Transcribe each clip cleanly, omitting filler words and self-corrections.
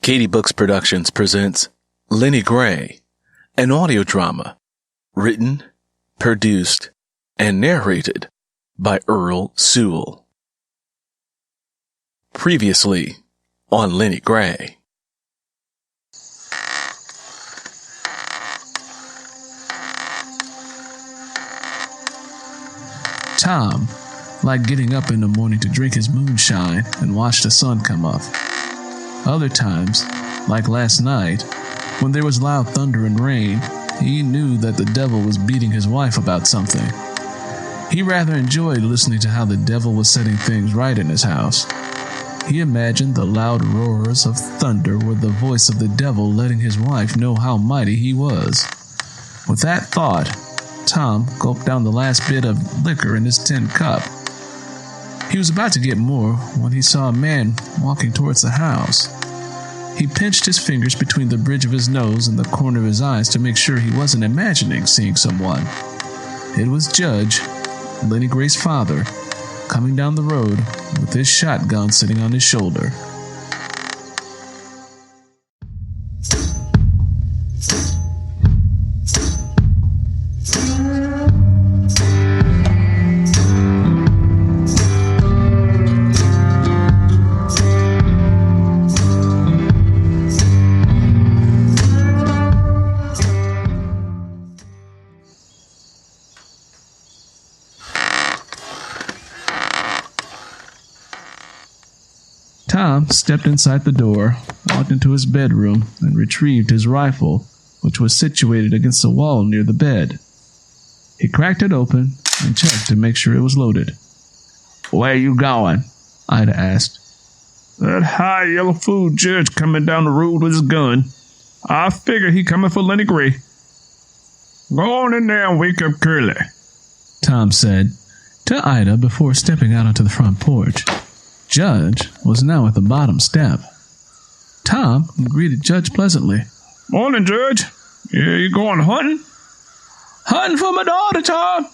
Katie Books Productions presents Lennie Gray, an audio drama written, produced, and narrated by Earl Sewell. Previously on Lennie Gray. Tom liked getting up in the morning to drink his moonshine and watch the sun come up. Other times, like last night, when there was loud thunder and rain, he knew that the devil was beating his wife about something. He rather enjoyed listening to how the devil was setting things right in his house. He imagined the loud roars of thunder were the voice of the devil letting his wife know how mighty he was. With that thought, Tom gulped down the last bit of liquor in his tin cup. He was about to get more when he saw a man walking towards the house. He pinched his fingers between the bridge of his nose and the corner of his eyes to make sure he wasn't imagining seeing someone. It was Judge, Lennie Gray's father, coming down the road with his shotgun sitting on his shoulder. Tom stepped inside the door, walked into his bedroom, and retrieved his rifle, which was situated against the wall near the bed. He cracked it open and checked to make sure it was loaded. "Where you going?" Ida asked. "That high yellow food judge coming down the road with his gun. I figure he coming for Lennie Gray. Go on in there and wake up Curly," Tom said to Ida before stepping out onto the front porch. Judge was now at the bottom step. Tom greeted Judge pleasantly. "Morning, Judge. Yeah, you going hunting?" "Hunting for my daughter, Tom.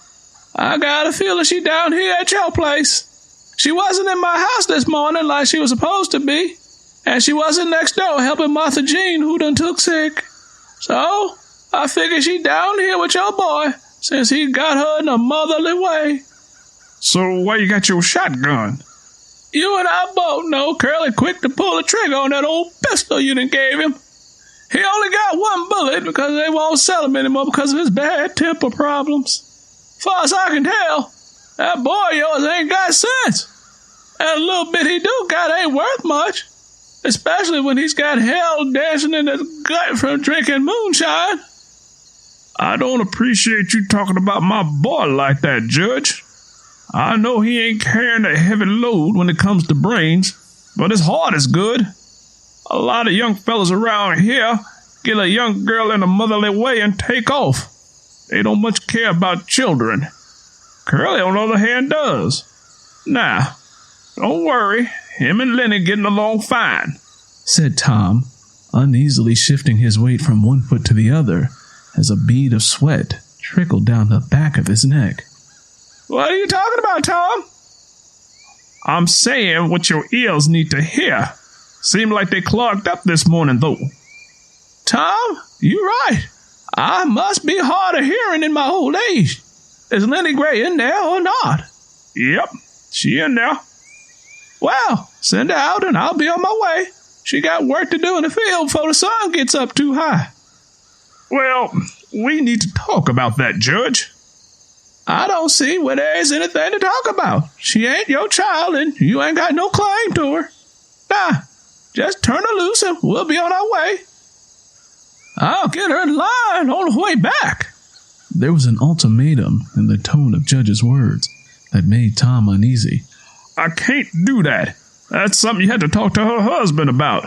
I got a feeling she down here at your place. She wasn't in my house this morning like she was supposed to be, and she wasn't next door helping Martha Jean, who done took sick. So, I figure she down here with your boy, since he got her in a motherly way." "So why you got your shotgun?" "You and I both know Curly quick to pull the trigger on that old pistol you done gave him. He only got one bullet because they won't sell him anymore because of his bad temper problems. Far as I can tell, that boy of yours ain't got sense. And a little bit he do got ain't worth much, especially when he's got hell dancing in his gut from drinking moonshine." "I don't appreciate you talking about my boy like that, Judge. I know he ain't carrying a heavy load when it comes to brains, but his heart is good. A lot of young fellas around here get a young girl in a motherly way and take off. They don't much care about children. Curly, on the other hand, does. Now, don't worry, him and Lennie getting along fine," said Tom, uneasily shifting his weight from one foot to the other as a bead of sweat trickled down the back of his neck. "What are you talking about, Tom?" "I'm saying what your ears need to hear. Seem like they clogged up this morning, though." "Tom, you're right. I must be hard of hearing in my old age. Is Lennie Gray in there or not?" "Yep, she in there." "Well, send her out and I'll be on my way. She got work to do in the field before the sun gets up too high." "Well, we need to talk about that, Judge." "I don't see where there is anything to talk about. She ain't your child and you ain't got no claim to her. Nah, just turn her loose and we'll be on our way. I'll get her in line on the way back." There was an ultimatum in the tone of Judge's words that made Tom uneasy. "I can't do that. That's something you had to talk to her husband about."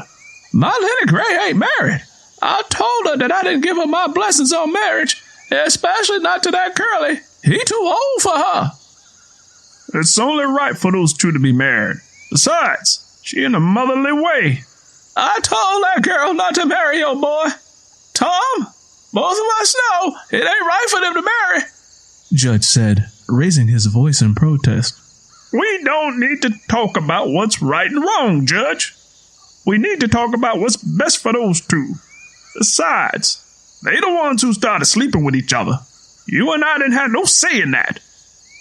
"My Lennie Gray ain't married. I told her that I didn't give her my blessings on marriage, especially not to that Curly. He too old for her." "It's only right for those two to be married. Besides, she in a motherly way." "I told that girl not to marry your boy. Tom, both of us know it ain't right for them to marry," Judge said, raising his voice in protest. "We don't need to talk about what's right and wrong, Judge. We need to talk about what's best for those two. Besides, they the ones who started sleeping with each other. You and I didn't have no say in that.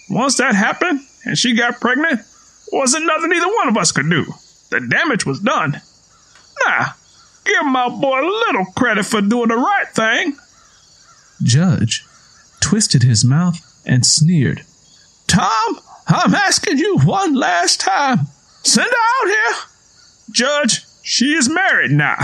Once that happened and she got pregnant, wasn't nothing either one of us could do. The damage was done. Nah, give my boy a little credit for doing the right thing. Judge twisted his mouth and sneered. Tom, I'm asking you one last time. Send her out here. Judge, she is married now.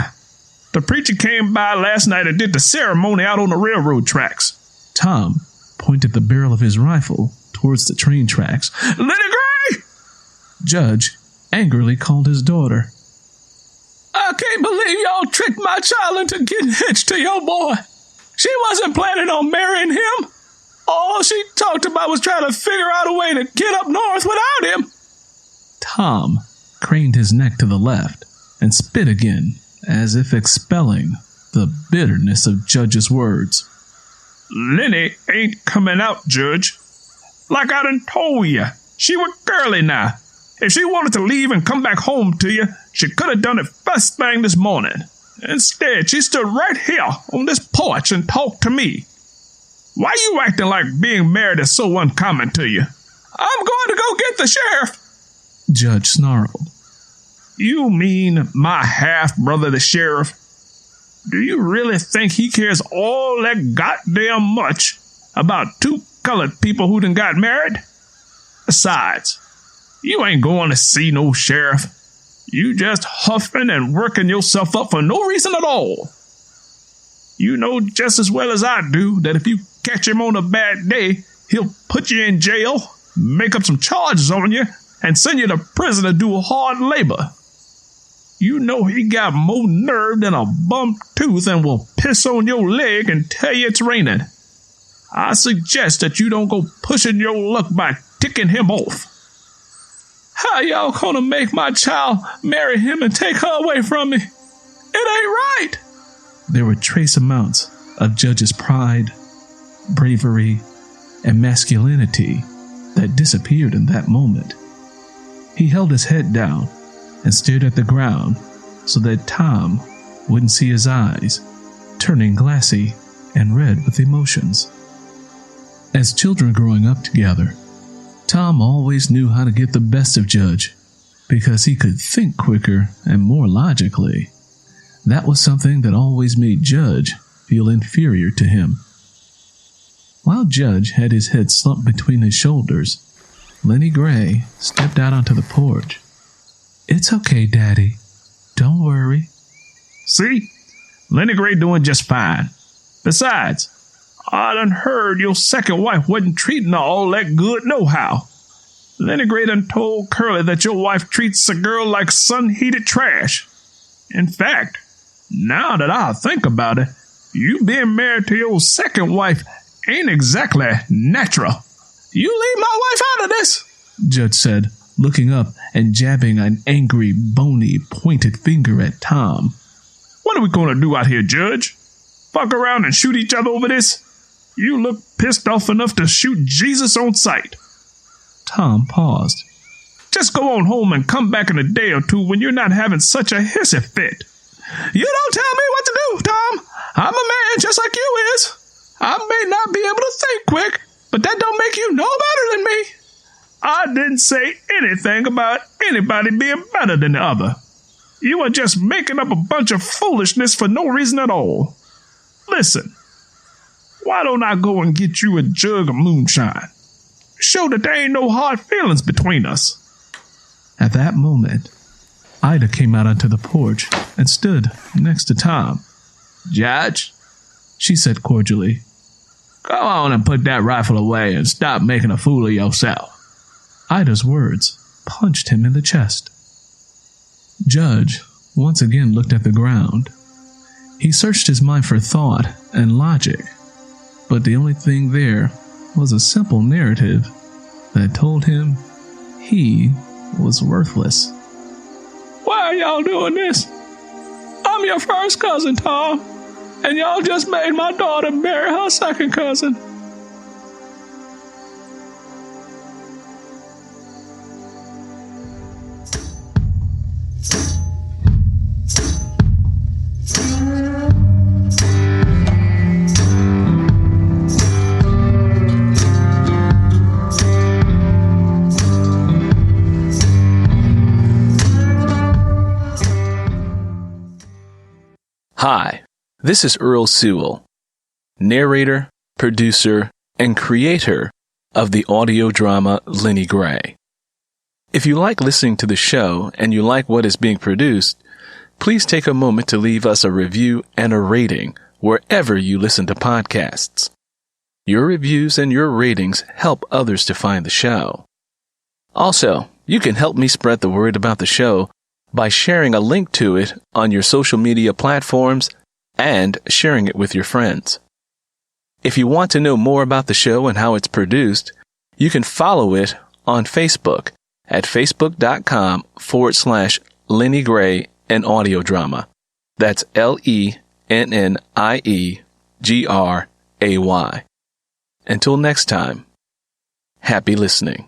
The preacher came by last night and did the ceremony out on the railroad tracks. Tom pointed the barrel of his rifle towards the train tracks. Lennie Gray! Judge angrily called his daughter. I can't believe y'all tricked my child into getting hitched to your boy. She wasn't planning on marrying him. All she talked about was trying to figure out a way to get up north without him. Tom craned his neck to the left and spit again, as if expelling the bitterness of Judge's words. Lennie ain't coming out, Judge. Like I done told you, she was girly now. If she wanted to leave and come back home to you, she could have done it first thing this morning. Instead, she stood right here on this porch and talked to me. Why you acting like being married is so uncommon to you? I'm going to go get the sheriff. Judge snarled. You mean my half-brother, the sheriff? Do you really think he cares all that goddamn much about two colored people who done got married? Besides, you ain't going to see no sheriff. You just huffing and working yourself up for no reason at all. You know just as well as I do that if you catch him on a bad day, he'll put you in jail, make up some charges on you, and send you to prison to do hard labor. You know he got more nerve than a bum tooth and will piss on your leg and tell you it's raining. I suggest that you don't go pushing your luck by ticking him off. How y'all gonna make my child marry him and take her away from me? It ain't right. There were trace amounts of Judge's pride, bravery, and masculinity that disappeared in that moment. He held his head down and stared at the ground so that Tom wouldn't see his eyes, turning glassy and red with emotions. As children growing up together, Tom always knew how to get the best of Judge because he could think quicker and more logically. That was something that always made Judge feel inferior to him. While Judge had his head slumped between his shoulders, Lennie Gray stepped out onto the porch. "It's okay, Daddy. Don't worry." See? Lennie Gray doing just fine. Besides, I done heard your second wife wasn't treating her all that good nohow. Lennie Gray done told Curly that your wife treats a girl like sun-heated trash. In fact, now that I think about it, you being married to your second wife ain't exactly natural. You leave my wife out of this, Judge said, looking up and jabbing an angry, bony, pointed finger at Tom. What are we going to do out here, Judge? Fuck around and shoot each other over this? You look pissed off enough to shoot Jesus on sight. Tom paused. Just go on home and come back in a day or two when you're not having such a hissy fit. You don't tell me what to do, Tom. I'm a man just like you is. I may not be able to think quick, but that don't make you no better than me. I didn't say anything about anybody being better than the other. You are just making up a bunch of foolishness for no reason at all. Listen, why don't I go and get you a jug of moonshine? Show that there ain't no hard feelings between us. At that moment, Ida came out onto the porch and stood next to Tom. "Judge," she said cordially, "go on and put that rifle away and stop making a fool of yourself." Ida's words punched him in the chest. Judge once again looked at the ground. He searched his mind for thought and logic, but the only thing there was a simple narrative that told him he was worthless. "Why are y'all doing this? I'm your first cousin, Tom, and y'all just made my daughter marry her second cousin." Hi, this is Earl Sewell, narrator, producer, and creator of the audio drama Lennie Gray. If you like listening to the show and you like what is being produced, please take a moment to leave us a review and a rating wherever you listen to podcasts. Your reviews and your ratings help others to find the show. Also, you can help me spread the word about the show by sharing a link to it on your social media platforms and sharing it with your friends. If you want to know more about the show and how it's produced, you can follow it on Facebook at facebook.com/Lennie Gray and Audio Drama. That's LennieGray. Until next time, happy listening.